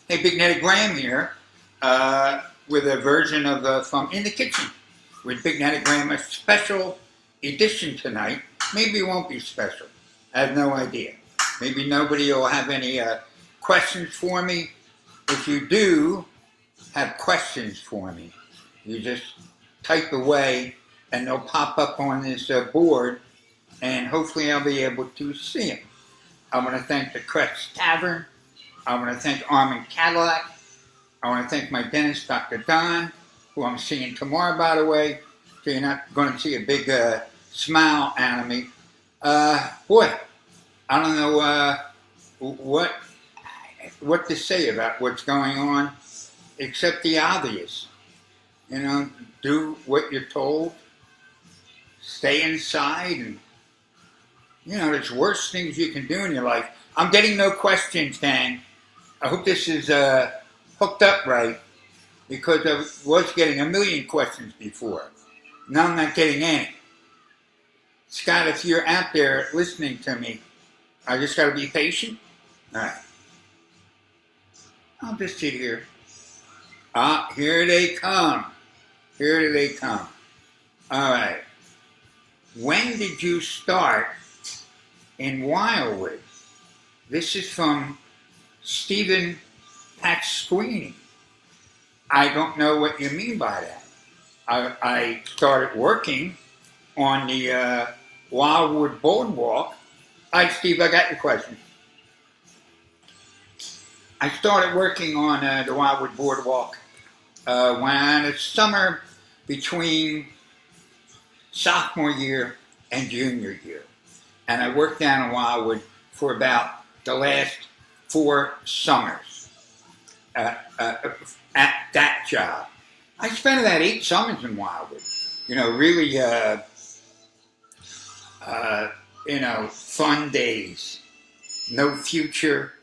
Hey, Big Nettie Graham here with a version of from In the Kitchen with Big Nettie Graham, a special edition tonight. Maybe it won't be special. I have no idea. Maybe nobody will have any questions for me. If you do have questions for me, you just type away and they'll pop up on this board, and hopefully I'll be able to see them. I want to thank the Crest Tavern. I want to thank Armin Cadillac. I want to thank my dentist, Dr. Don, who I'm seeing tomorrow, by the way. So you're not going to see a big smile out of me. Boy, I don't know what to say about what's going on, except the obvious. You know, do what you're told. Stay inside, and you know, there's worse things you can do in your life. I'm getting no questions, gang. I hope this is hooked up right, because I was getting a million questions before. Now I'm not getting any. Scott, if you're out there listening to me, I just got to be patient. All right. I'll just sit here. Ah, here they come. Here they come. All right. When did you start in Wildwood? This is from Stephen Patsqueenie. I don't know what you mean by that. I started working on the Wildwood Boardwalk. All right, Steve, I got your question. I started working on the Wildwood Boardwalk when it's summer between sophomore year and junior year. And I worked down in Wildwood for about the last 4 summers at that job. I spent about 8 summers in Wildwood. You know, really, fun days. No future,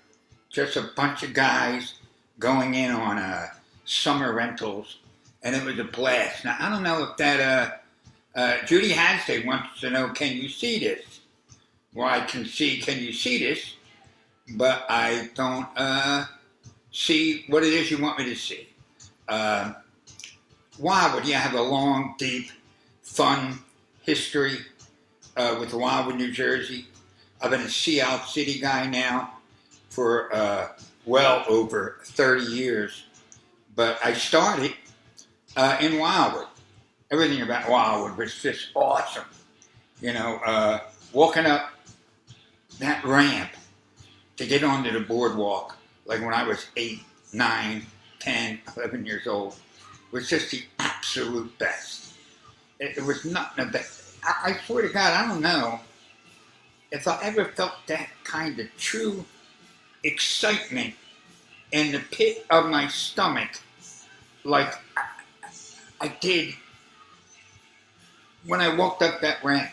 just a bunch of guys going in on summer rentals, and it was a blast. Now, I don't know if that, Judy Hadstay wants to know, can you see this? Well, I can see, can you see this? But I don't see what it is you want me to see. Wildwood, you have a long, deep, fun history with Wildwood, New Jersey. I've been a Sea Isle City guy now for well over 30 years. But I started in Wildwood. Everything about Wildwood was just awesome. You know, walking up that ramp to get onto the boardwalk, like when I was 8, 9, 10, 11 years old, was just the absolute best. It was nothing of that. I swear to God, I don't know if I ever felt that kind of true excitement in the pit of my stomach like I did when I walked up that ramp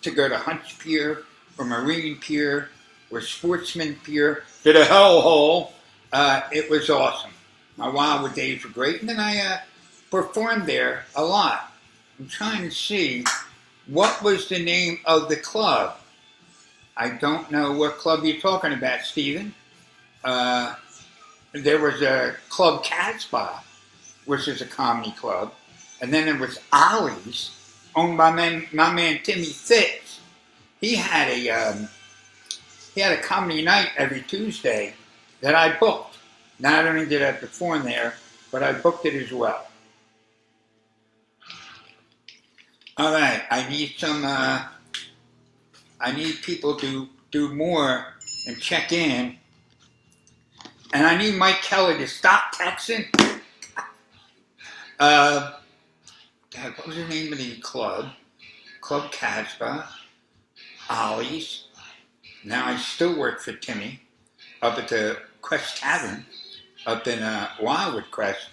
to go to Hunts Pier or Marine Pier or Sportsman Pier to the hellhole. It was awesome. My Wildwood days were great, and then I performed there a lot. I'm trying to see what was the name of the club. I don't know what club you're talking about, Stephen. There was a Club Casbah, which is a comedy club, and then there was Ollie's, owned by my man Timmy Fitz. He had a comedy night every Tuesday that I booked. Not only did I perform there, but I booked it as well. All right, I need people to do more and check in. And I need Mike Kelly to stop texting. What was the name of the club? Club Casbah, Ollie's. Now I still work for Timmy up at the Crest Tavern up in Wildwood Crest.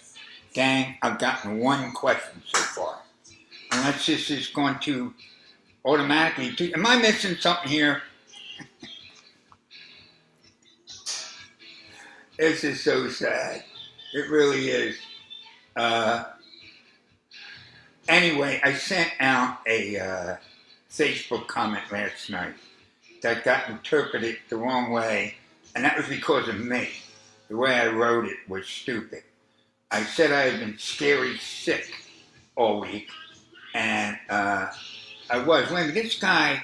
Gang, I've gotten 1 question so far. Unless this is going to automatically do. Am I missing something here? This is so sad. It really is. Anyway, I sent out a Facebook comment last night that got interpreted the wrong way, and that was because of me. the way I wrote it was stupid. I said I had been scary sick all week, and I was. Wait a minute, this guy.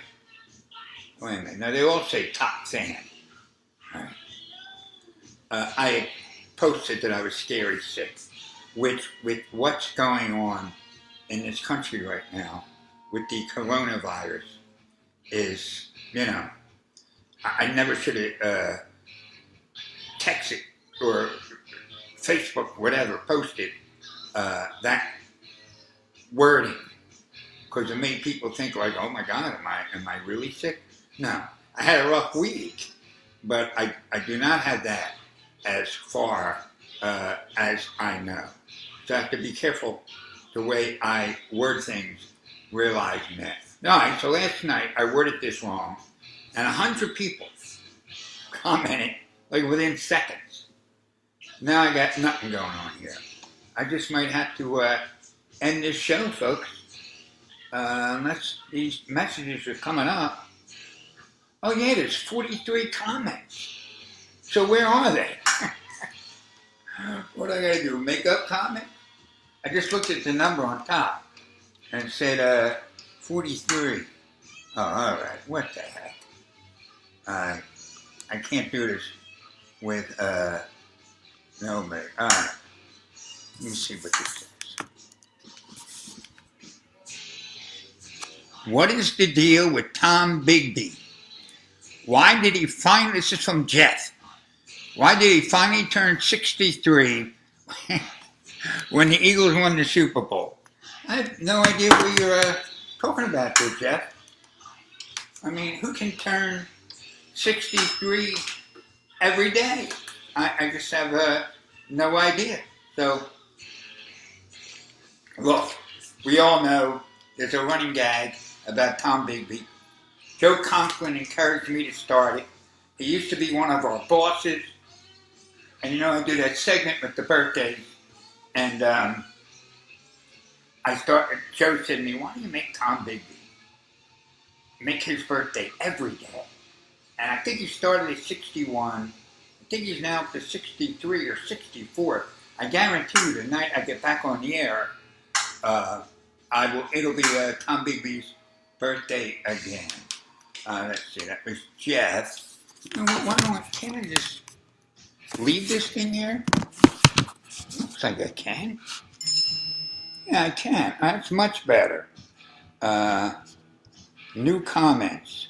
Wait a minute. Now they all say top fan. Right. I had posted that I was scary sick, which with what's going on in this country right now with the coronavirus is, I never should have texted or Facebook, whatever, posted that wording, because it made people think like, oh my God, am I really sick? No, I had a rough week, but I do not have that as far as I know. So I have to be careful the way I word things, realizing that. All right, so last night I worded this wrong, and 100 people commented like within seconds. Now I got nothing going on here. I just might have to end this show, folks. Unless these messages are coming up. Oh yeah, there's 43 comments. So where are they? What do I gotta do? Make up comments? I just looked at the number on top and it said 43. Oh, all right. What the heck? I can't do this with nobody. All right. Let me see what this says. What is the deal with Tom Bigby? Why did he finally, this is from Jeff, why did he finally turn 63 when the Eagles won the Super Bowl? I have no idea what you're talking about there, Jeff. I mean, who can turn 63 every day? I just have no idea. So, look, we all know there's a running gag about Tom Bigby. Joe Conklin encouraged me to start it. He used to be one of our bosses. And I do that segment with the birthdays. And Joe said to me, why don't you make Tom Bigby? Make his birthday every day. And I think he started at 61. I think he's now up to 63 or 64. I guarantee you the night I get back on the air, it'll be Tom Bigby's birthday again. Let's see, that was Jeff. Can't I just leave this thing here? Looks like I can. Yeah, I can. That's much better. New comments.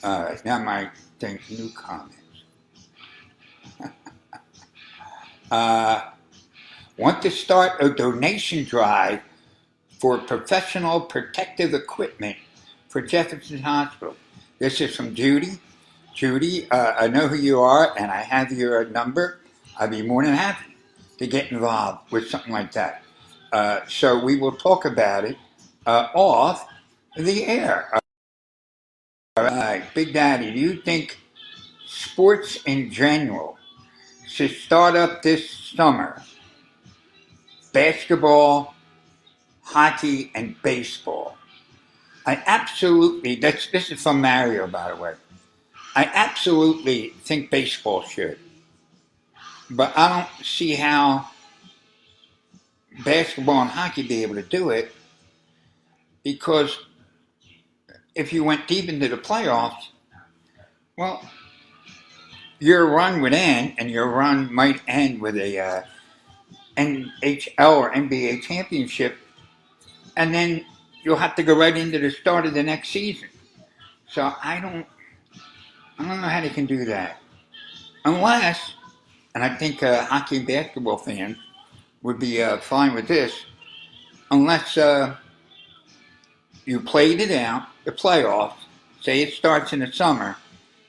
All right, now my thing's new comments. Want to start a donation drive for professional protective equipment for Jefferson Hospital. This is from Judy. Judy, I know who you are, and I have your number. I'd be more than happy to get involved with something like that. So we will talk about it off the air. All right, Big Daddy, do you think sports in general should start up this summer? Basketball, hockey, and baseball. I absolutely, this is from Mario, by the way. I absolutely think baseball should. But I don't see how basketball and hockey be able to do it, because if you went deep into the playoffs, well, your run would end, and your run might end with a NHL or NBA championship, and then you'll have to go right into the start of the next season. So I don't know how they can do that. Unless, and I think hockey and basketball fans would be fine with this, unless you played it out, the playoffs, say it starts in the summer,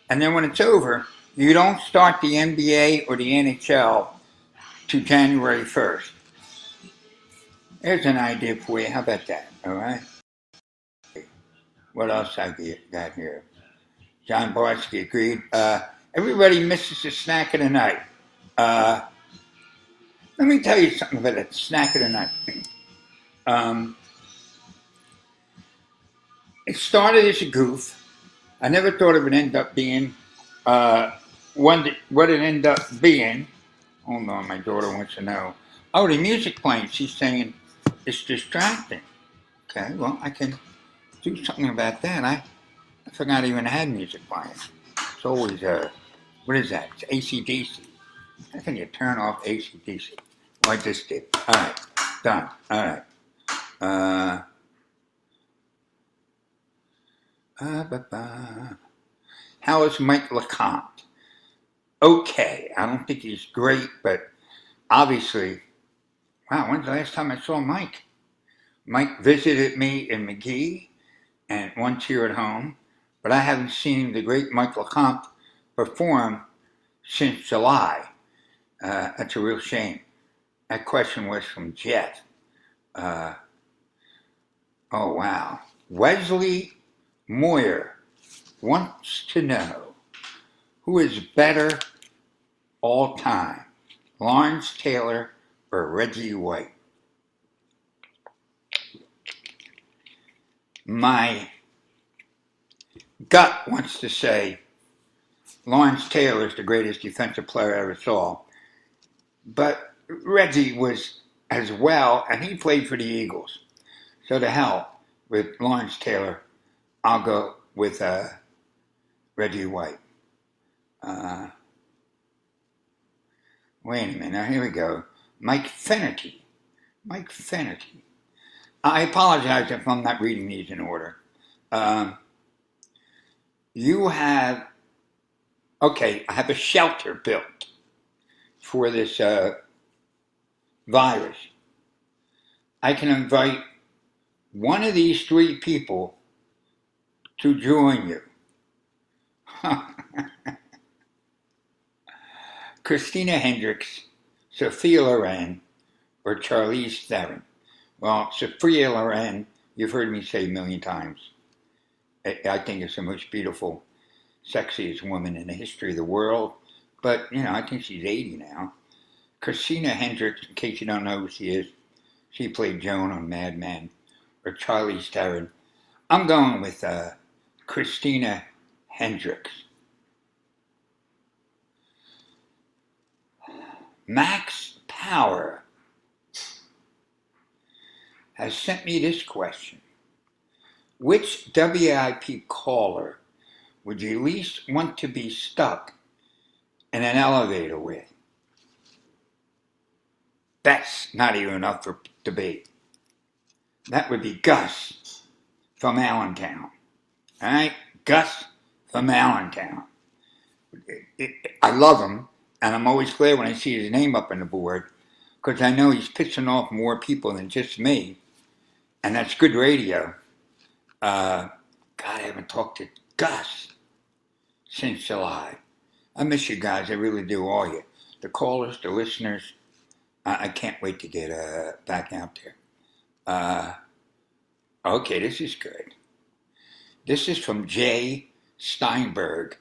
and then when it's over, you don't start the NBA or the NHL to January 1st. There's an idea for you. How about that? All right. What else I got here? John Barsky agreed. Everybody misses a snack of the night. Let me tell you something about that snack of the night. It started as a goof. I never thought it would end up being what it ended up being. Hold on, my daughter wants to know. Oh, the music playing. She's saying it's distracting. Okay, well, I can do something about that. I forgot I even had music playing. It's always, what is that? It's AC/DC. How can you turn off AC/DC? Well, I just did. All right, done. All right. How is Mike LeCompte? Okay, I don't think he's great, but obviously, wow, when's the last time I saw Mike? Mike visited me in McGee and once here at home, but I haven't seen the great Mike LeCompte perform since July. That's a real shame. That question was from Jeff. Oh, wow. Wesley Moyer wants to know who is better all time, Lawrence Taylor or Reggie White? My gut wants to say Lawrence Taylor is the greatest defensive player I ever saw, but Reggie was as well, and he played for the Eagles. So to hell with Lawrence Taylor, I'll go with Reggie White. Wait a minute, now here we go. Mike Fennerty. I apologize if I'm not reading these in order. You have, okay, I have a shelter built for this virus. I can invite one of these three people to join you. Christina Hendricks, Sophia Loren, or Charlize Theron. Well, Sophia Loren, you've heard me say a million times. I think it's the most beautiful, sexiest woman in the history of the world. But, you know, I think she's 80 now. Christina Hendricks, in case you don't know who she is, she played Joan on Mad Men. Or Charlize Theron. I'm going with Christina Hendricks. Max Power has sent me this question. Which WIP caller would you least want to be stuck in an elevator with? That's not even up for debate. That would be Gus from Allentown. All right? Gus from Allentown. I love him, and I'm always glad when I see his name up on the board because I know he's pissing off more people than just me, and that's good radio. God, I haven't talked to Gus since July. I miss you guys. I really do, all you. The callers, the listeners. I can't wait to get back out there. Okay, this is good. This is from Jay Steinberg,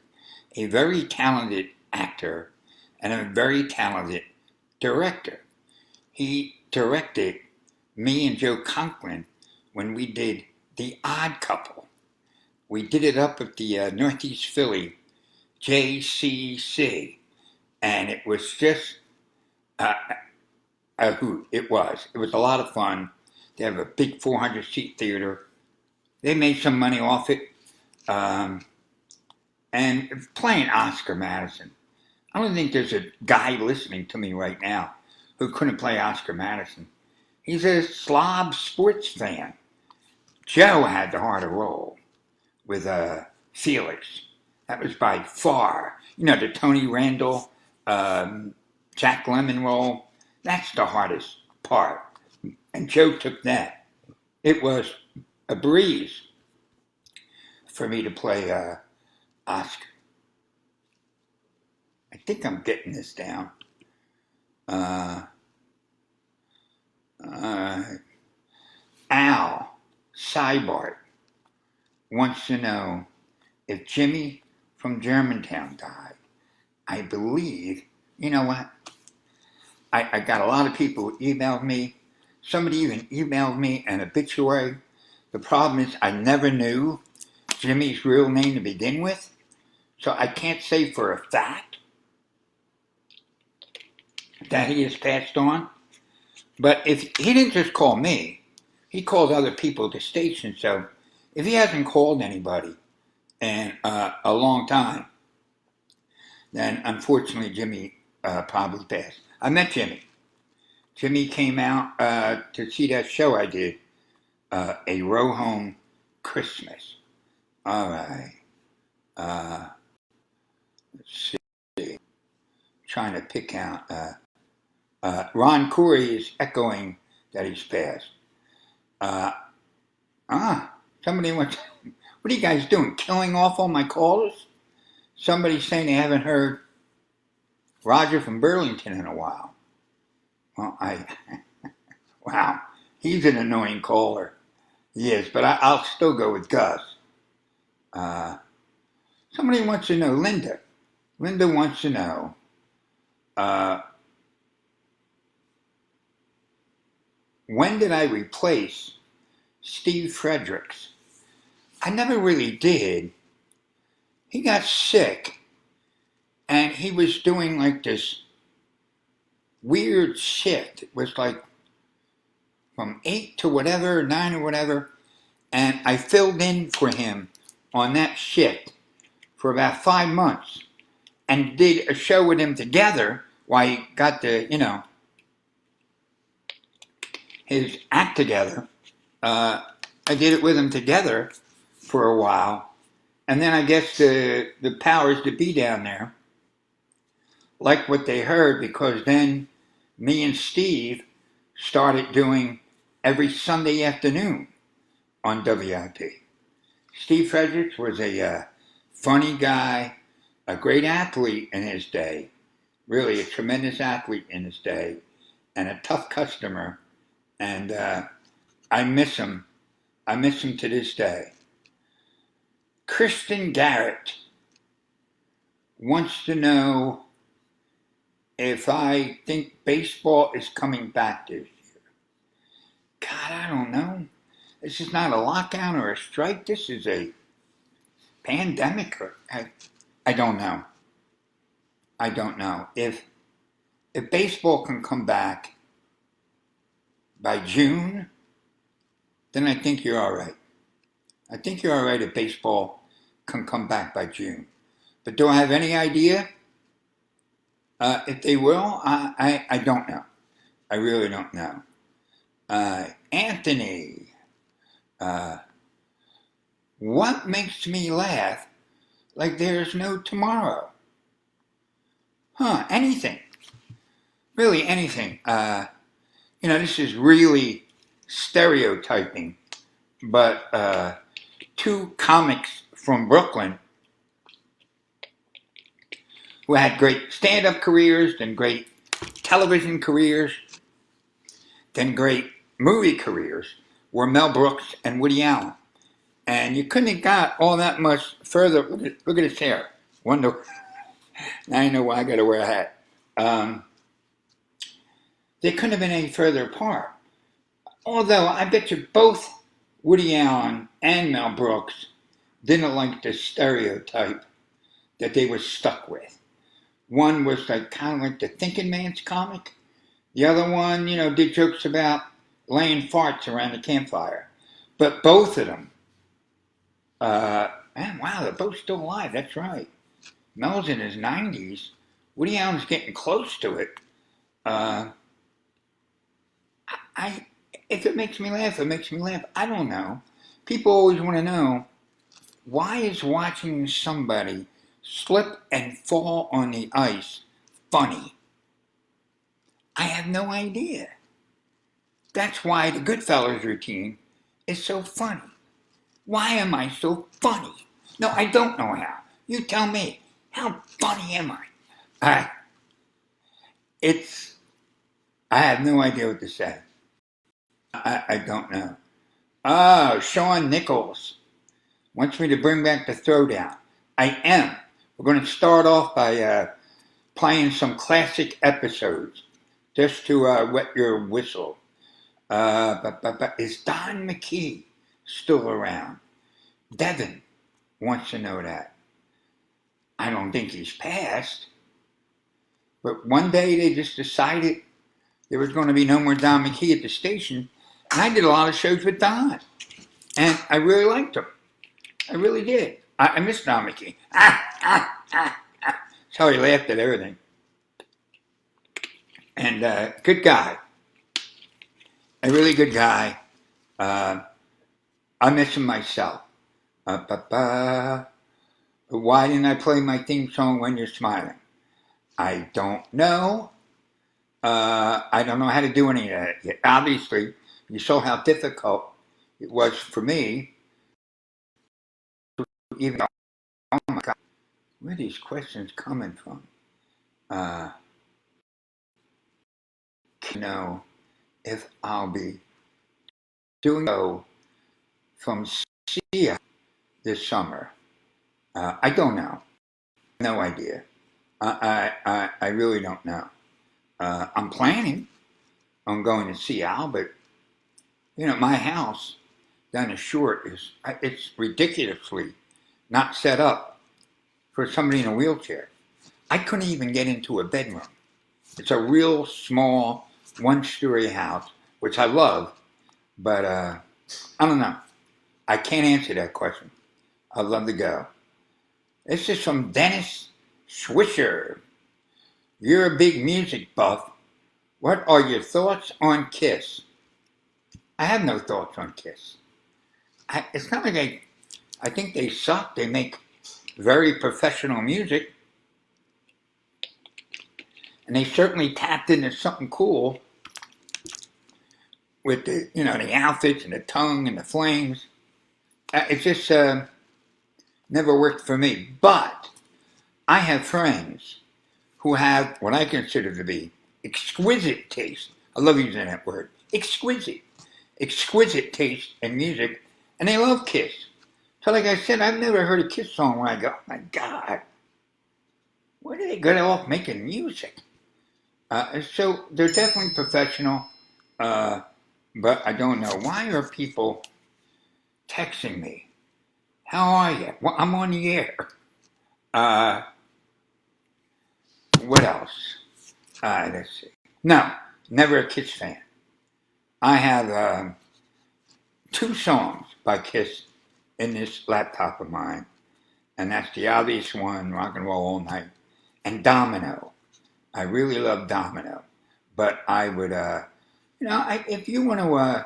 a very talented actor and a very talented director. He directed me and Joe Conklin when we did The Odd Couple. We did it up at the Northeast Philly JCC, and it was just a hoot. It was a lot of fun. They have a big 400-seat theater. They made some money off it. And playing Oscar Madison. I don't think there's a guy listening to me right now who couldn't play Oscar Madison. He's a slob sports fan. Joe had the harder role with Felix. That was by far, you know, the Tony Randall, Jack Lemmon role. That's the hardest part. And Joe took that. It was a breeze for me to play Oscar. I think I'm getting this down. Al Seibart wants to know if Jimmy from Germantown died. I believe, you know what? I got a lot of people who emailed me. Somebody even emailed me an obituary. The problem is I never knew Jimmy's real name to begin with, so I can't say for a fact, that he has passed on. But if he didn't just call me, he called other people at the station. So if he hasn't called anybody in a long time, then unfortunately Jimmy probably passed. I met Jimmy. Jimmy came out to see that show I did, A Row Home Christmas. All right. Let's see. Trying to pick out. Ron Corey is echoing that he's passed. Somebody went. What are you guys doing? Killing off all my callers? Somebody's saying they haven't heard Roger from Burlington in a while. Well, wow, he's an annoying caller. He is, but I'll still go with Gus. Somebody wants to know, Linda. Linda wants to know, when did I replace Steve Fredericks? I never really did. He got sick, and he was doing like this weird shift. It was like from 8 to whatever, 9 or whatever, and I filled in for him on that shift for about 5 months and did a show with him together while he got the, his act together. I did it with him together for a while, and then I guess the powers that be down there liked what they heard, because then me and Steve started doing every Sunday afternoon on WIP. Steve Fredericks was a funny guy, a great athlete in his day, really a tremendous athlete in his day, and a tough customer, and I miss him. I miss him to this day. Kristen Garrett wants to know if I think baseball is coming back this year. God, I don't know. This is not a lockdown or a strike. This is a pandemic. I don't know. I don't know. If baseball can come back by June, then I think you're all right. I think you're all right if baseball can come back by June. But do I have any idea if they will? I don't know. I really don't know. Anthony, what makes me laugh like there's no tomorrow? Anything. Really anything. This is really stereotyping, but two comics from Brooklyn who had great stand-up careers, then great television careers, then great movie careers were Mel Brooks and Woody Allen. And you couldn't have got all that much further. Look at his hair. Wonder. Now I know why I got to wear a hat. They couldn't have been any further apart. Although I bet you both Woody Allen and Mel Brooks didn't like the stereotype that they were stuck with. One was like kind of like the thinking man's comic. The other one, did jokes about laying farts around the campfire. But both of them, man, wow, they're both still alive. That's right. Mel's in his 90s. Woody Allen's getting close to it. If it makes me laugh, it makes me laugh. I don't know. People always want to know, why is watching somebody slip and fall on the ice funny? I have no idea. That's why the Goodfellas routine is so funny. Why am I so funny? No, I don't know how. You tell me. How funny am I? I have no idea what to say. I don't know. Oh, Sean Nichols wants me to bring back the throwdown. I am. We're going to start off by playing some classic episodes, just to wet your whistle. Is Don McKee still around? Devin wants to know that. I don't think he's passed. But one day they just decided there was going to be no more Don McKee at the station, and I did a lot of shows with Don, and I really liked him. I really did. I miss Don McKee. So he laughed at everything. And good guy. A really good guy. I miss him myself. Why didn't I play my theme song when you're smiling? I don't know. I don't know how to do any of that yet. Obviously, you saw how difficult it was for me. Even, oh my God, where are these questions coming from? Know if I'll be doing so from Seattle this summer. I don't know. No idea. I really don't know. I'm planning on going to Seattle, but my house down the short it's ridiculously not set up for somebody in a wheelchair. I couldn't even get into a bedroom. It's a real small one-story house, which I love, but I don't know. I can't answer that question. I'd love to go. This is from Dennis Swisher. You're a big music buff. What are your thoughts on Kiss? I have no thoughts on Kiss. It's not like I think they suck. They make very professional music. And they certainly tapped into something cool with the outfits and the tongue and the flames. It just never worked for me. But I have friends who have what I consider to be exquisite taste. I love using that word. Exquisite taste in music, and they love Kiss. So like I said, I've never heard a Kiss song where I go, oh my God, where do they get off making music? So they're definitely professional, but I don't know. Why are people texting me? How are you? Well, I'm on the air. What else? Let's see. No, never a Kiss fan. I have 2 songs by Kiss in this laptop of mine, and that's the obvious one, Rock and Roll All Night, and Domino. I really love Domino, but I would, if you want to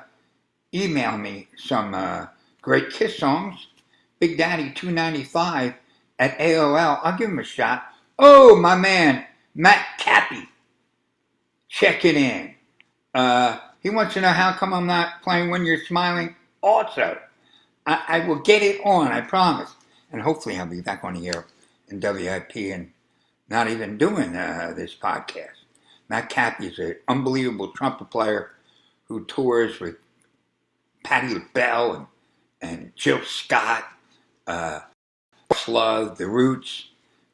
email me some great Kiss songs, Big Daddy 295 at AOL, I'll give him a shot. Oh, my man, Matt Cappy, check it in. He wants to know how come I'm not playing When You're Smiling also. I will get it on, I promise. And hopefully I'll be back on the air in WIP and not even doing this podcast. Matt Cappy is an unbelievable trumpet player who tours with Patti LaBelle and Jill Scott, Love, The Roots.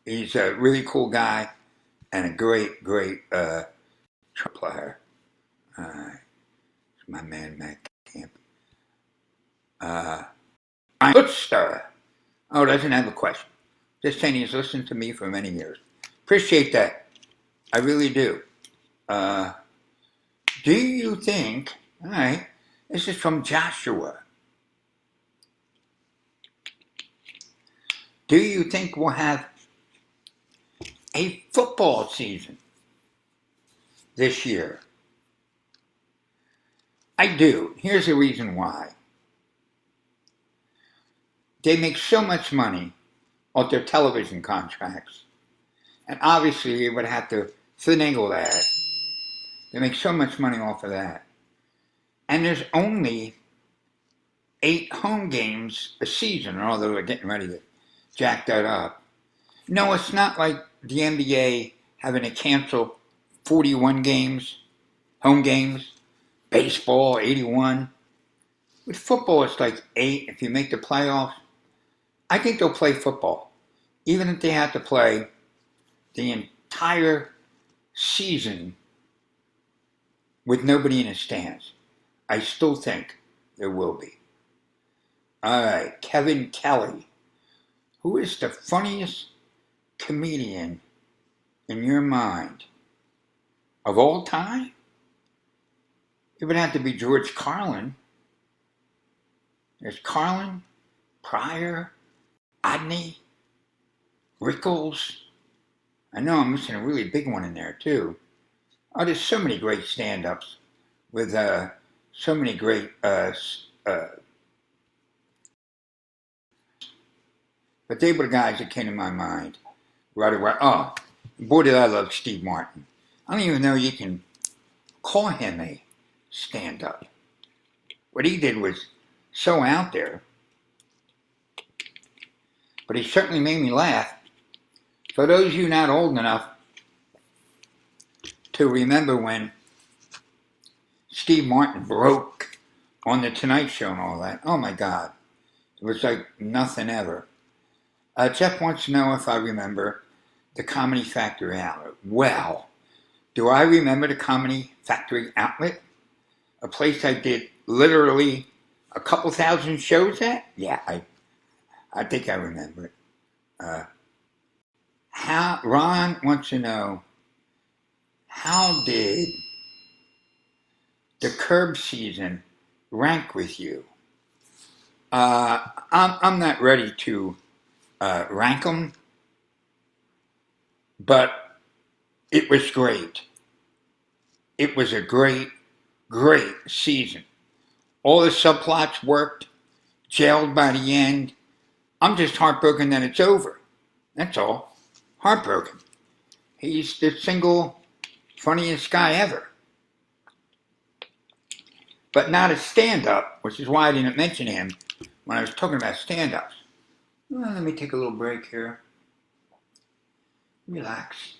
He's a really cool guy and a great trumpet player. My man Matt Cappy. Footster. Oh, doesn't have a question. Just saying he's listened to me for many years. Appreciate that. I really do. Do you think, all right, this is from Joshua. Do you think we'll have a football season this year? I do. Here's the reason why. They make so much money off their television contracts. And obviously they would have to finagle that. They make so much money off of that. And there's only 8 home games a season, although they're getting ready to jack that up. No, it's not like the NBA having to cancel 41 games, home games, baseball, 81. With football, it's like 8 if you make the playoffs. I think they'll play football, even if they have to play the entire season with nobody in the stands. I still think there will be. All right, Kevin Kelly. Who is the funniest comedian in your mind? of all time, it would have to be George Carlin. There's Carlin, Pryor, Rodney, Rickles. I know I'm missing a really big one in there too. Oh, there's so many great stand-ups with so many great. But they were the guys that came to my mind right away. Oh, boy, did I love Steve Martin. I don't even know you can call him a stand-up. What he did was so out there, but he certainly made me laugh. For those of you not old enough to remember when Steve Martin broke on The Tonight Show and all that, oh my God, it was like nothing ever. Jeff wants to know if I remember the Comedy Factory Outlet. Well, do I remember the Comedy Factory Outlet? A place I did literally a couple thousand shows at? Yeah, I think I remember it. Ron wants to know, how did the curb season rank with you? I'm not ready to rank them, but it was great. It was a great, great season. All the subplots worked, gelled by the end. I'm just heartbroken that it's over. That's all. Heartbroken. He's the single funniest guy ever. But not a stand-up, which is why I didn't mention him when I was talking about stand-ups. Well, let me take a little break here. Relax.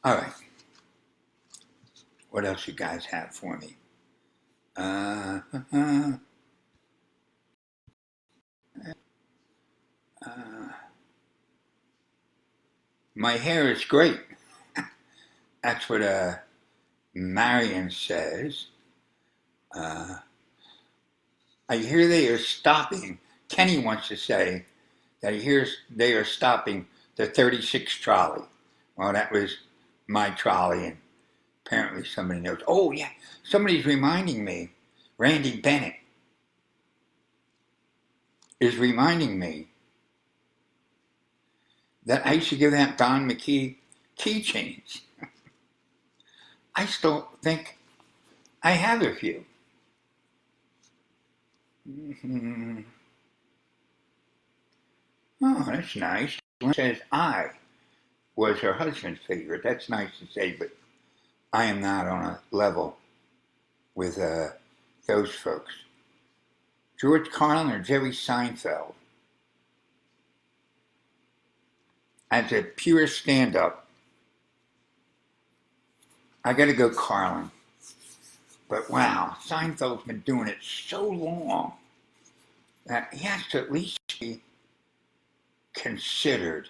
All right. What else you guys have for me? My hair is great. That's what Marion says. I hear they are stopping. Kenny wants to say that he hears they are stopping the 36 trolley. Well, that was my trolley, and apparently somebody knows. Oh, yeah, somebody's reminding me. Randy Bennett is reminding me that I used to give out Don McKee keychains. I still think I have a few. Mm-hmm. Oh, that's nice. It says I was her husband's favorite. That's nice to say, but I am not on a level with those folks. George Carlin or Jerry Seinfeld? As a pure stand-up, I got to go Carlin. But wow, Seinfeld's been doing it so long that he has to at least be considered.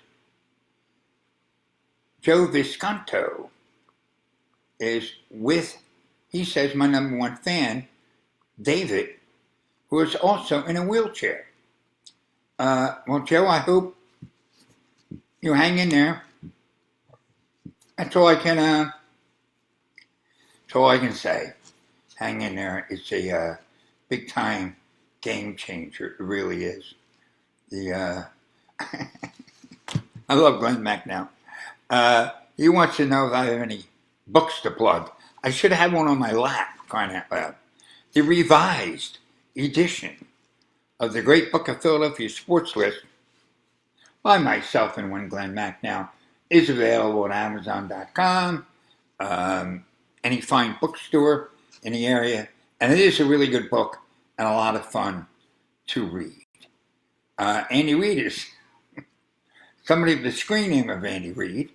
Joe Visconto is with, he says, my number one fan, David, who is also in a wheelchair. Well, Joe, I hope you hang in there. That's all I can say. Hang in there. It's a big time game changer. It really is. I love Glenn Mack now. He wants to know if I have any books to plug. I should have had one on my lap, crying out loud. The revised edition of the Great Book of Philadelphia Sports List by myself and one Glenn Mack now is available at Amazon.com, any fine bookstore in the area, and it is a really good book and a lot of fun to read. Andy Reid is somebody with the screen name of Andy Reid.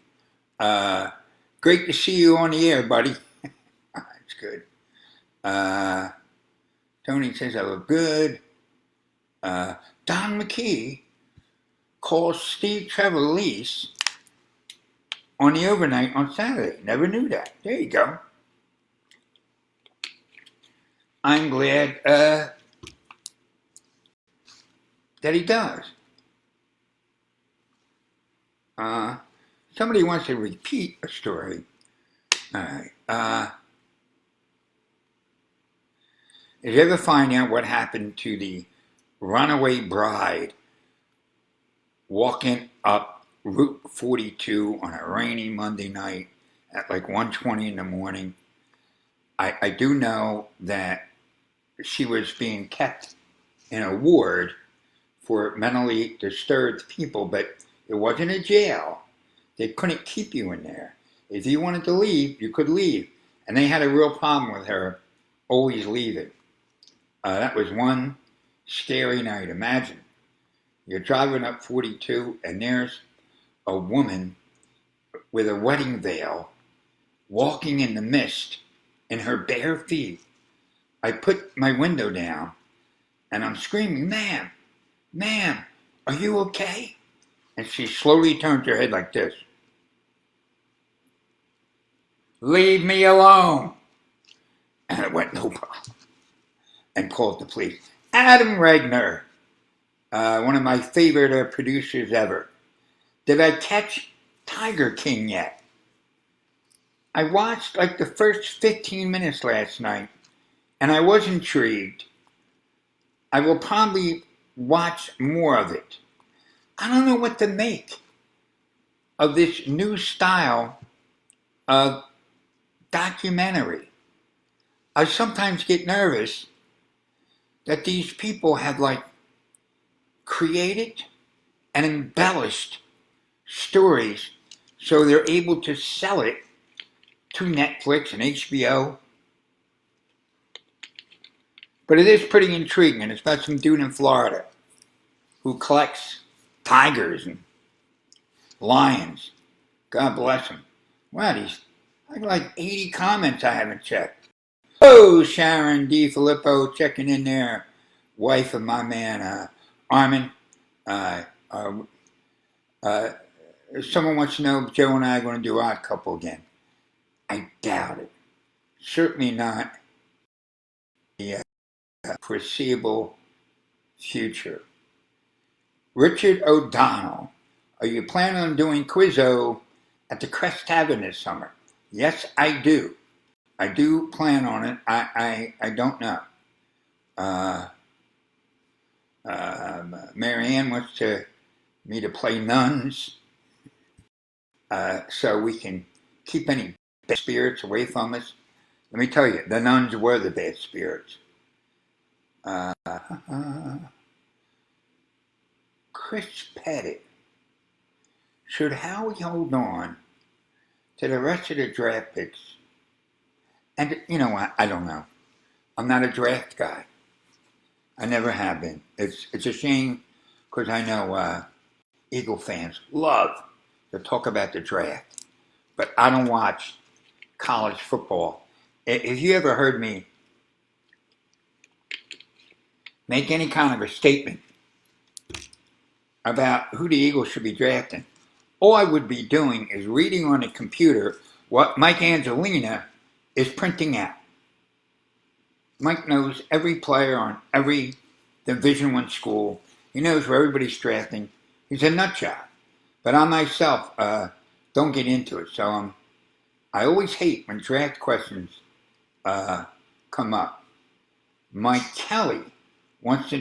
Great to see you on the air, buddy. That's good. Tony says I look good. Don McKee calls Steve Trevelise on the overnight on Saturday. Never knew that. There you go. I'm glad that he does. Somebody wants to repeat a story. All right. Did you ever find out what happened to the runaway bride walking up Route 42 on a rainy Monday night at like 1:20 in the morning? I do know that she was being kept in a ward for mentally disturbed people, but it wasn't a jail. They couldn't keep you in there. If you wanted to leave, you could leave. And they had a real problem with her always leaving. That was one scary night. Imagine you're driving up 42 and there's a woman with a wedding veil walking in the mist in her bare feet. I put my window down and I'm screaming, "Ma'am, ma'am, are you okay?" And she slowly turns her head like this. "Leave me alone." And I went, "No problem," and called the police. Adam Regner, one of my favorite producers ever. Did I catch Tiger King yet? I watched like the first 15 minutes last night, and I was intrigued. I will probably watch more of it. I don't know what to make of this new style of documentary. I sometimes get nervous that these people have like created and embellished stories so they're able to sell it to Netflix and HBO. But it is pretty intriguing, and it's about some dude in Florida who collects tigers and lions. God bless him. Wow, I got like 80 comments I haven't checked. Oh, Sharon D. Filippo checking in there. Wife of my man, Armin. Someone wants to know if Joe and I are going to do Odd Couple again. I doubt it. Certainly not the foreseeable future. Richard O'Donnell, are you planning on doing Quizzo at the Crest Tavern this summer? Yes, I do. I do plan on it. I don't know. Marianne wants me to play nuns so we can keep any bad spirits away from us. Let me tell you, the nuns were the bad spirits. Chris Pettit. Should Howie hold on to the rest of the draft picks? And you know what? I don't know. I'm not a draft guy. I never have been. It's a shame because I know Eagle fans love to talk about the draft, but I don't watch college football. If you ever heard me make any kind of a statement about who the Eagles should be drafting, all I would be doing is reading on a computer what Mike Angelina is printing out. Mike knows every player on every Division I school. He knows where everybody's drafting. He's a nut job. But I myself don't get into it. So I always hate when draft questions come up. Mike Kelly wants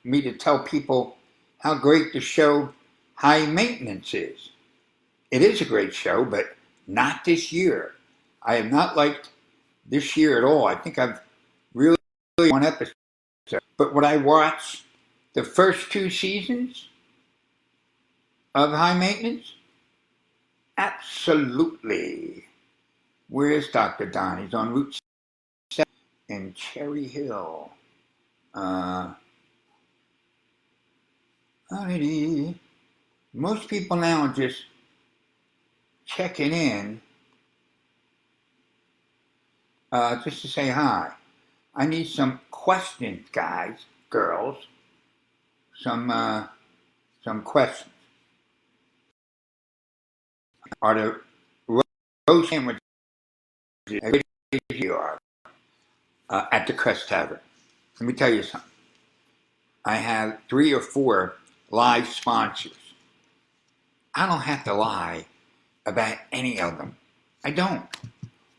me to tell people how great the show High Maintenance is. It is a great show, but not this year. I have not liked this year at all. I think I've really one episode. But would I watch the first 2 seasons of High Maintenance? Absolutely. Where's Dr. Don? He's on Route 7 in Cherry Hill. Alrighty. Most people now are just checking in just to say hi. I need some questions, guys, girls. Some questions. Are the roast sandwiches you are at the Crest Tavern? Let me tell you something. I have 3 or 4 live sponsors. I don't have to lie about any of them. I don't.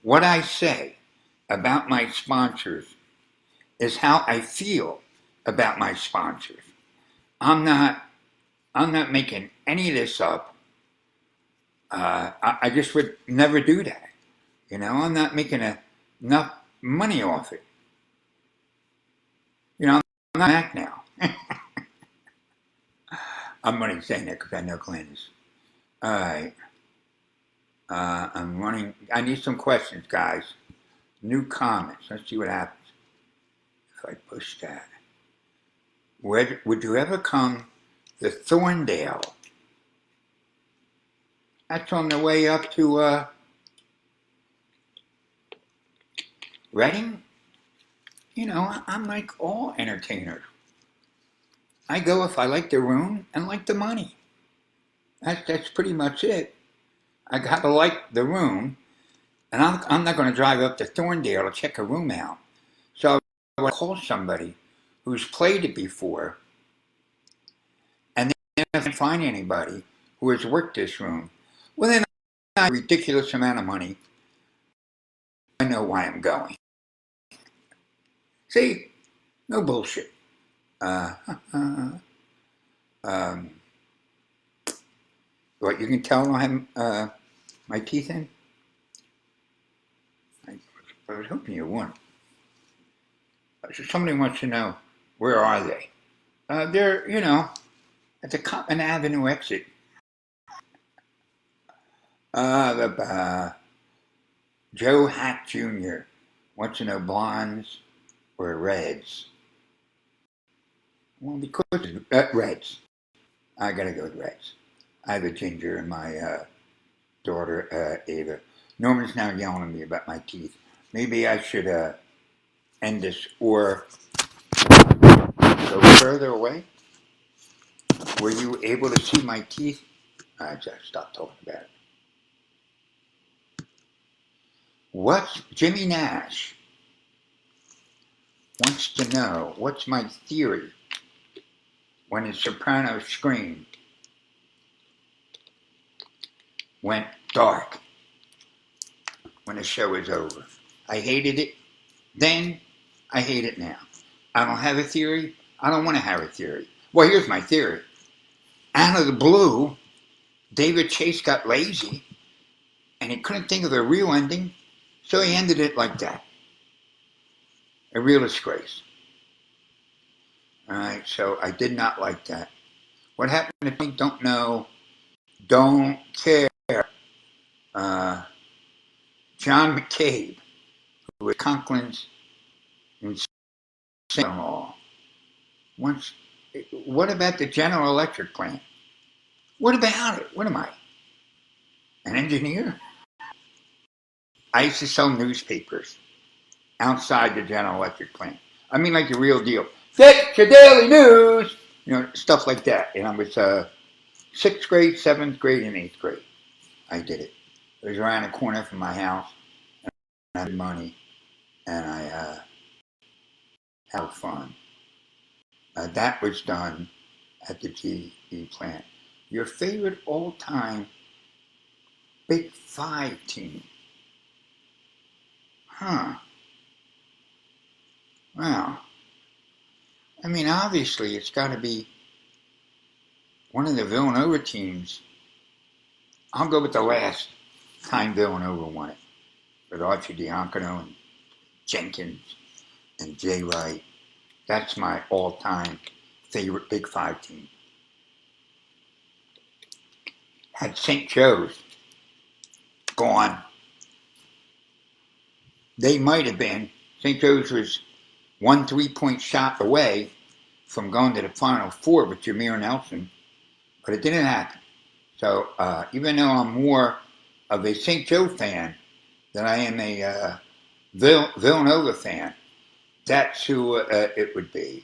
What I say about my sponsors is how I feel about my sponsors. I'm not I'm not making any of this up. I just would never do that. I'm not making enough money off it. I'm not back now. I'm only saying that because I know Glennis. All right. I'm running. I need some questions, guys. New comments. Let's see what happens if I push that. Would you ever come to Thorndale? That's on the way up to Reading. I'm like all entertainers. I go if I like the room and like the money. That's pretty much it. I gotta like the room, and I'm not going to drive up to Thorndale to check a room out. So I would call somebody who's played it before, and then if I can't find anybody who has worked this room, well then I have a ridiculous amount of money. I know why I'm going. See, no bullshit. Um, what you can tell I have my teeth in? I was hoping you wouldn't. Somebody wants to know, where are they? They're, at the Cottman Avenue exit. Joe Hack Jr. wants to know blondes or reds. Well, because reds. I gotta go with reds. I have a ginger and my daughter, Ava. Norman's now yelling at me about my teeth. Maybe I should end this or go further away. Were you able to see my teeth? I just stopped talking about it. What's Jimmy Nash wants to know, what's my theory when the Sopranos screen went dark when the show was over? I hated it then, I hate it now. I don't have a theory, I don't want to have a theory. Well, here's my theory. Out of the blue, David Chase got lazy and he couldn't think of a real ending, so he ended it like that. A real disgrace. Alright, so I did not like that. What happened to me? Don't know. Don't care. John McCabe, who was Conklin's son-in-law. What about the General Electric plant? What about it? What am I? An engineer? I used to sell newspapers outside the General Electric plant. I mean, like the real deal. Get your daily news! Stuff like that. And I was 6th grade, 7th grade, and 8th grade. I did it. It was around the corner from my house. And I had money. And I had fun. That was done at the GE plant. Your favorite all-time Big Five team? Huh. Wow. I mean, obviously, it's got to be one of the Villanova teams. I'll go with the last time Villanova won it, with Archie Diacono and Jenkins and Jay Wright. That's my all-time favorite Big Five team. Had St. Joe's gone. They might have been. St. Joe's was 1 3-point shot away from going to the Final Four with Jameer Nelson, but it didn't happen. So even though I'm more of a St. Joe fan than I am a Villanova fan, that's who it would be.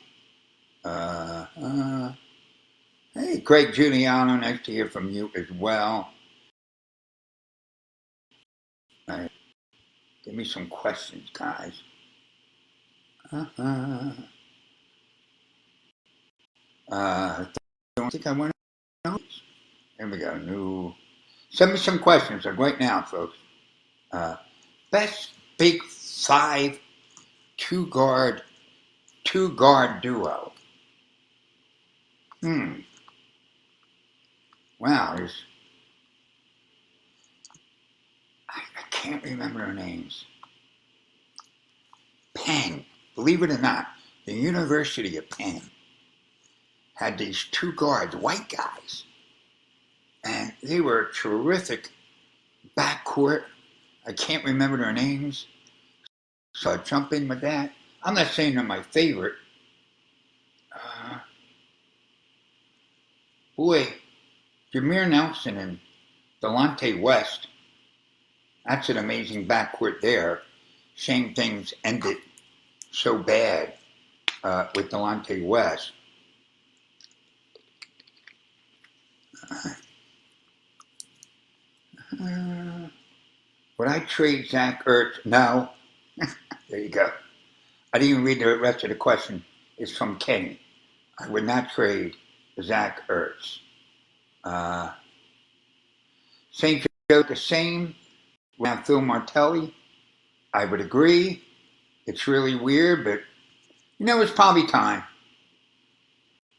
Hey, Greg Giuliano, nice to hear from you as well. Give me some questions, guys. I don't think I want to know. Here we go. New. Send me some questions like right now, folks. Best Big Five two guard duo. Wow, I can't remember their names. Penn, believe it or not, the University of Penn had these two guards, white guys, and they were terrific backcourt. I can't remember their names, so I jump in with that. I'm not saying they're my favorite. Boy, Jameer Nelson and Delonte West, that's an amazing backcourt there. Shame things ended so bad with Delonte West. Would I trade Zach Ertz? No. There you go. I didn't even read the rest of the question. It's from Kenny. I would not trade Zach Ertz. St. Joe the same. Around Phil Martelli. I would agree. It's really weird, but it's probably time.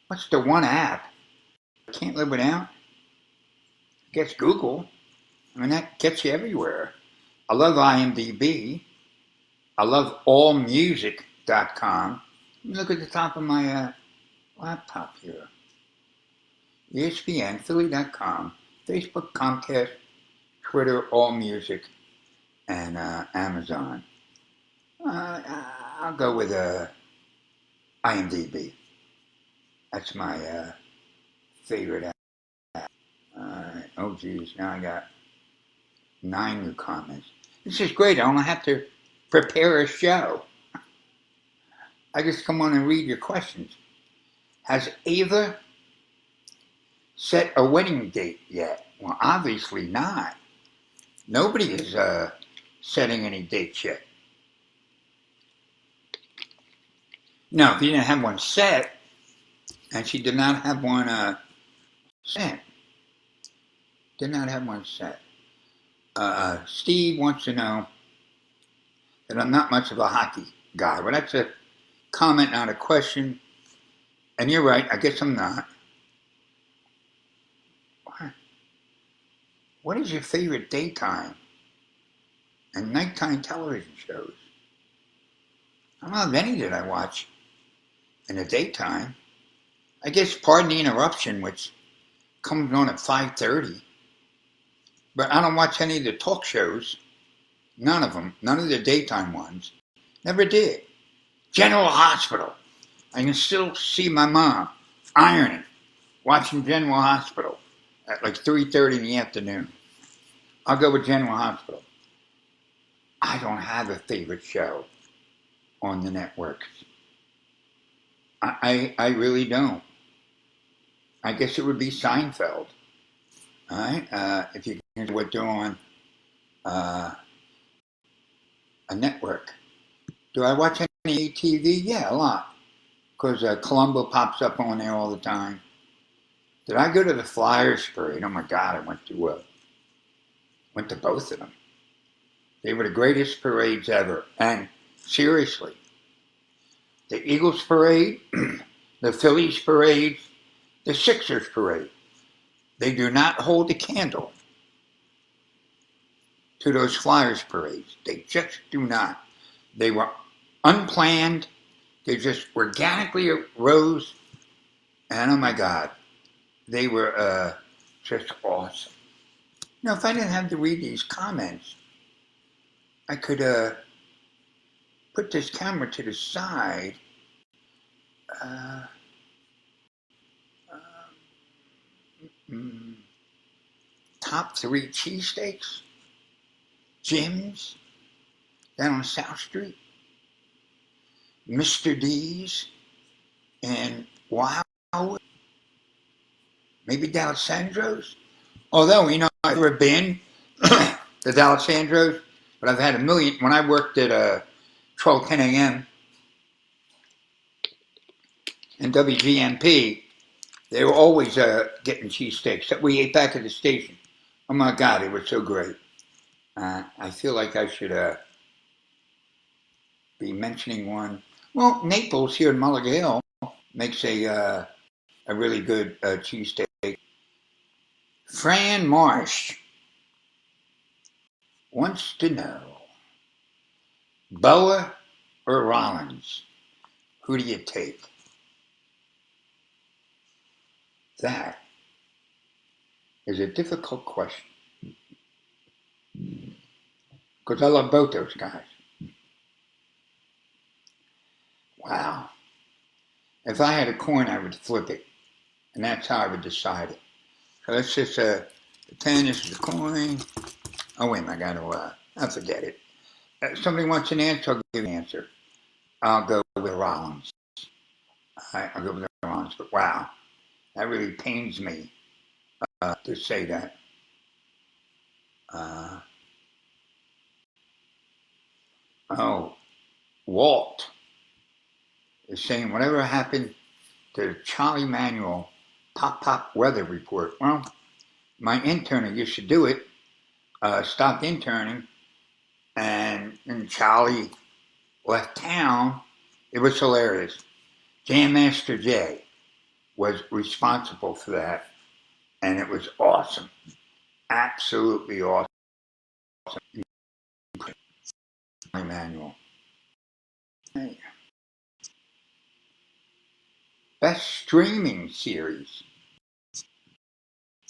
What's the one app I can't live without? I guess Google. I mean, that gets you everywhere. I love IMDb. I love allmusic.com. Let me look at the top of my laptop here. ESPN, Philly.com, Facebook, Comcast, Twitter, AllMusic, and Amazon. I'll go with IMDb. That's my favorite app. Oh, geez, now I got 9 new comments. This is great. I don't have to prepare a show. I just come on and read your questions. Has Ava set a wedding date yet? Well, obviously not. Nobody is setting any dates yet. No, if you didn't have one set, and she did not have one set. Did not have one set. Steve wants to know that I'm not much of a hockey guy. Well, that's a comment, not a question. And you're right, I guess I'm not. What is your favorite daytime and nighttime television shows? I don't have any that I watch in the daytime. I guess Pardon the Interruption, which comes on at 5:30. But I don't watch any of the talk shows. None of them. None of the daytime ones. Never did. General Hospital. I can still see my mom ironing, watching General Hospital at like 3:30 in the afternoon. I'll go with General Hospital. I don't have a favorite show on the networks. I really don't. I guess it would be Seinfeld. All right? If you can what they're on a network. Do I watch any TV? Yeah, a lot. Because Columbo pops up on there all the time. Did I go to the Flyers parade? Oh my God, I went to both of them. They were the greatest parades ever. And seriously, the Eagles parade, the Phillies parade, the Sixers parade, they do not hold a candle to those Flyers parades. They just do not. They were unplanned. They just organically arose. And oh my God, they were just awesome. Now, if I didn't have to read these comments, I could put this camera to the side. Top 3 cheesesteaks, Jim's down on South Street, Mr. D's, and Wow, maybe D'Alessandro's. Although, I've never been to D'Alessandro's, but I've had a million. When I worked at 12:10 a.m. and WGMP, They were always getting cheesesteaks that we ate back at the station. Oh my God, it was so great. I feel like I should be mentioning one. Well, Naples here in Mulligan Hill makes a really good cheesesteak. Fran Marsh wants to know, Boa or Rollins? Who do you take? That is a difficult question because I love both those guys. Wow. If I had a coin, I would flip it, and that's how I would decide it. So let's just pretend this is a coin. Oh, wait, I got to, I forget it. If somebody wants an answer, I'll give an answer. I'll go with Rollins. I'll go with Rollins, but wow, that really pains me to say that. Oh, Walt is saying whatever happened to Charlie Manuel pop weather report. Well, my intern used to do it, stopped interning, and Charlie left town. It was hilarious. Jam Master Jay was responsible for that, and it was awesome. Absolutely awesome. Manual. Hey. Best streaming series.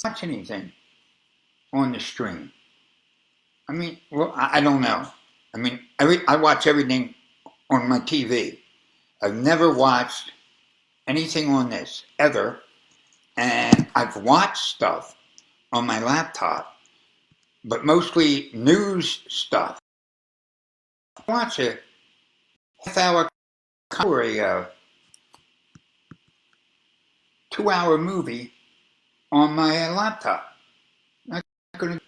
Watch anything on the stream. I mean, well, I don't know. I mean, I watch everything on my TV. I've never watched anything on this ever, and I've watched stuff on my laptop, but mostly news stuff. I watch a half-hour or a 2-hour movie on my laptop. Not gonna.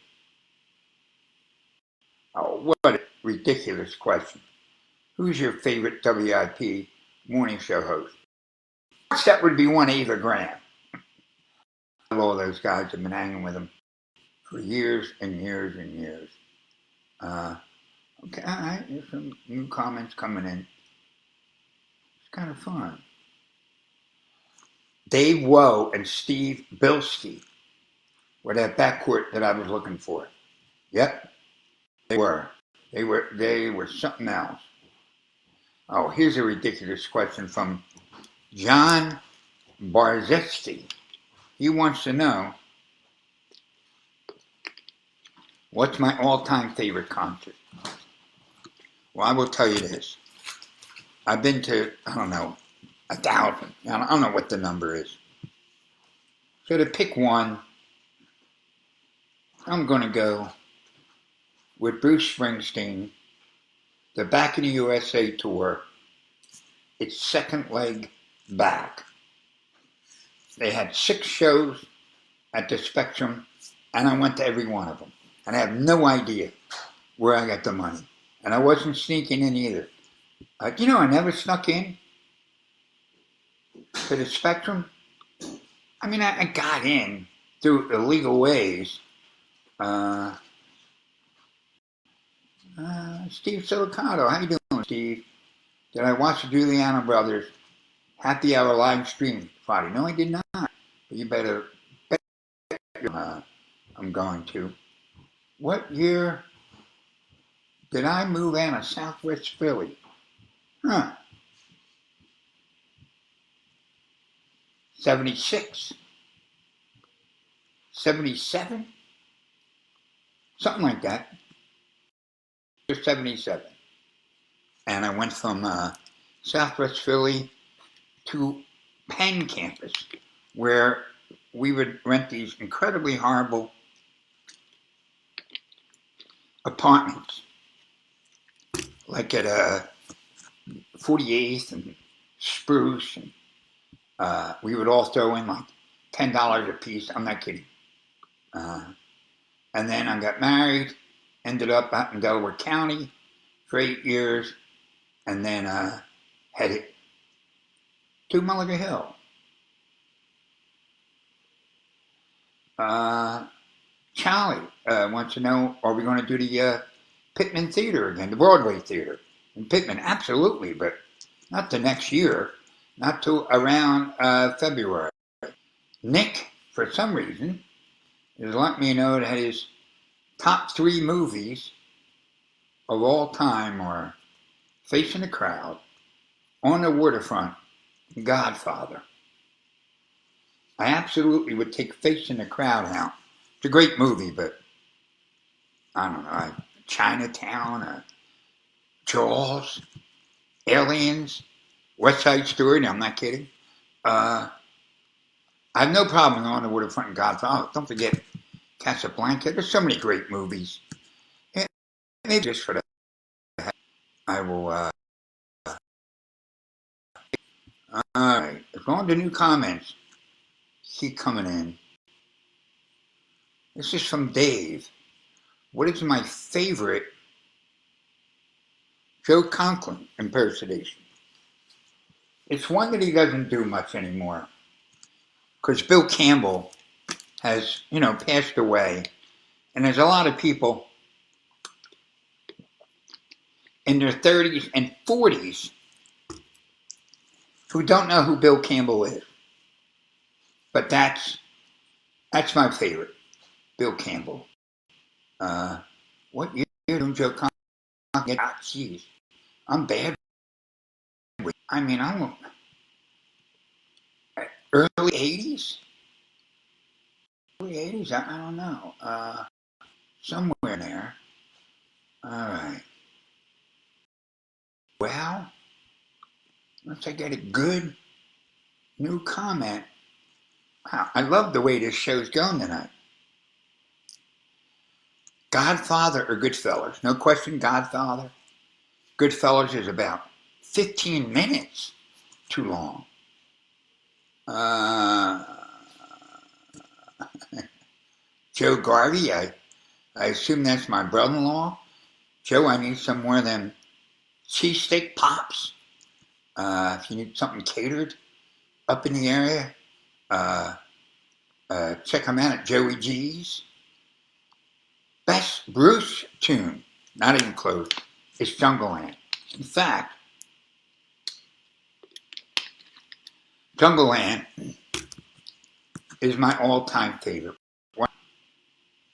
Oh, what a ridiculous question. Who's your favorite WIP morning show host? That would be one Eva Graham. All those guys have been hanging with him for years and years and years. Okay, all right, there's some new comments coming in. It's kind of fun. Dave Woe and Steve Bilski were that backcourt that I was looking for. Yep, they were. They were something else. Oh, here's a ridiculous question from John Barzetsky. He wants to know, what's my all-time favorite concert? Well, I will tell you this. I've been to, I don't know, 1,000. I don't know what the number is. So to pick one, I'm going to go with Bruce Springsteen, the Back in the USA tour, its second leg back. They had 6 shows at the Spectrum, and I went to every one of them. And I have no idea where I got the money. And I wasn't sneaking in either. I never snuck in to the Spectrum. I mean, I got in through illegal ways. Steve Silicato, how you doing, Steve? Did I watch the Giuliano Brothers Happy Hour live stream Friday? No, I did not. But you better I'm going to. What year did I move out of Southwest Philly? 76, 77, something like that. 77. And I went from Southwest Philly to Penn campus, where we would rent these incredibly horrible apartments, like at 48th and Spruce. And we would all throw in like $10 a piece. I'm not kidding. And then I got married, ended up out in Delaware County for 8 years, and then headed to Mulligan Hill. Charlie wants to know, are we going to do the Pittman Theater again, the Broadway Theater in Pittman? Absolutely, but not the next year, not till around February. Nick, for some reason, is letting me know that his top 3 movies of all time are Facing the Crowd, On the Waterfront, and Godfather. I absolutely would take Facing the Crowd out. It's a great movie, but I don't know, Chinatown, Jaws, Aliens, West Side Story. I'm not kidding. I have no problem with On the Waterfront and Godfather. Oh, don't forget Casablanca. There's so many great movies. Yeah, maybe just for that, I will. All right. As long as the new comments keep coming in. This is from Dave. What is my favorite Joe Conklin impersonation? It's one that he doesn't do much anymore, because Bill Campbell has, passed away, and there's a lot of people in their 30s and 40s who don't know who Bill Campbell is. But that's my favorite, Bill Campbell. What year doing Joe Conklin? Ah, jeez, I'm bad. I mean, I'm early 80s. Early 80s. I don't know. Somewhere there. All right. Well, once I get a good new comment. Wow, I love the way this show's going tonight. Godfather or Goodfellas? No question, Godfather. Goodfellas is about 15 minutes too long. Joe Garvey, I assume that's my brother-in-law. Joe, I need some more of them cheesesteak pops. If you need something catered up in the area, check them out at Joey G's. Best Bruce tune, not even close, is Jungleland. In fact, Jungleland is my all-time favorite.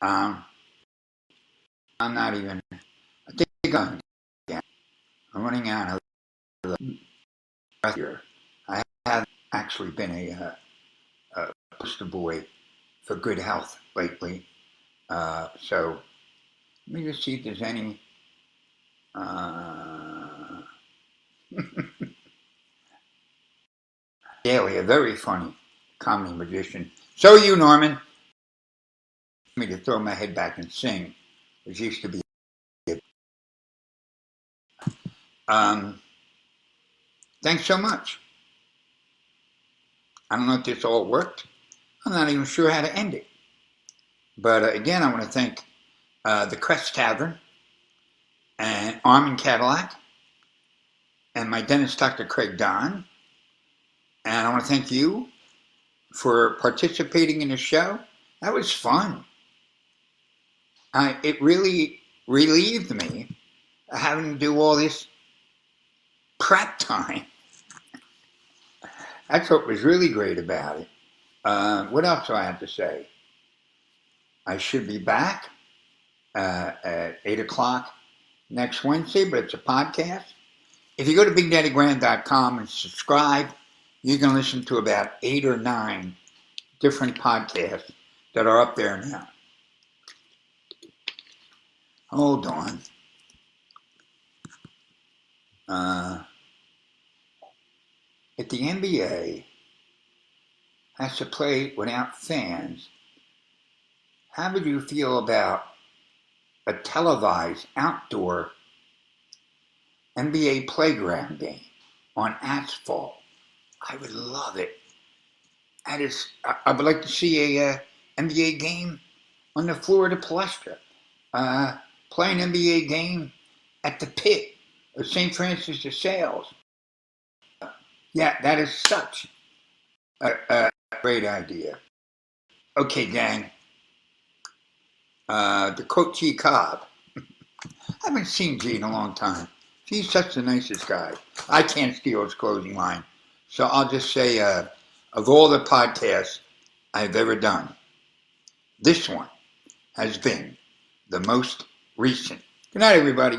I'm not even. I think I'm running out of breath here. I have actually been a poster boy for good health lately. So let me just see if there's any. Daly, a very funny comedy magician. So you, Norman. Me to throw my head back and sing, which used to be. Thanks so much. I don't know if this all worked. I'm not even sure how to end it. But again, I want to thank the Crest Tavern and Armin Cadillac and my dentist, Dr. Craig Don. And I want to thank you for participating in the show. That was fun. It really relieved me having to do all this prep time. That's what was really great about it. What else do I have to say? I should be back at 8 o'clock next Wednesday, but it's a podcast. If you go to BigDaddyGrand.com and subscribe, you can listen to about 8 or 9 different podcasts that are up there now. Hold on. If the NBA has to play without fans, how would you feel about a televised outdoor NBA playground game on asphalt? I would love it. I would like to see a NBA game on the Florida Palestra. Play an NBA game at the pit of St. Francis de Sales. Yeah, that is such a great idea. Okay, gang. To quote G. Cobb, I haven't seen G in a long time. G's such the nicest guy. I can't steal his closing line. So I'll just say, of all the podcasts I've ever done, this one has been the most recent. Good night, everybody.